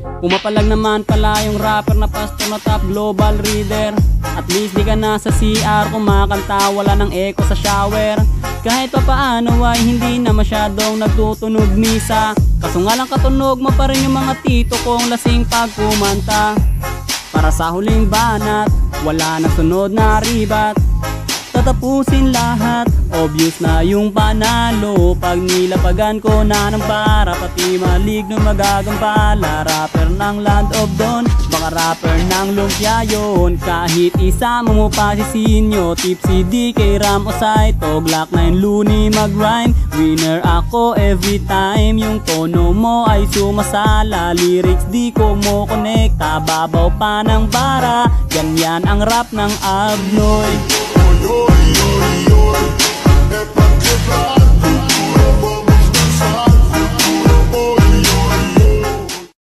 Pumapalag naman pala yung rapper na pastor na top global reader. At least di ka na sa CR kumakanta, wala ng echo sa shower. Kahit pa paano ay hindi na masyadong nagtutunog misa. Kaso nga lang katunog mo pa rin yung mga tito kong lasing pag kumanta. Para sa huling banat, wala na sunod na ribat. Tatapusin lahat, obvious na yung panalo. Pag nilapagan ko na ng para, pati maligno magagambala. Rapper ng Land of Dawn, baka rapper ng lumpia yun. Kahit isa mo pa si Sinyo, Tipsy D, kay Ram o Saito, Glock 9 Looney mag-rhyme. Winner ako every time, yung tono mo ay sumasala. Lyrics di ko mo konekta, babaw pa ng bara. Ganyan ang rap ng Abnoy. Oi, oi, oi, oi, é pra quebrar.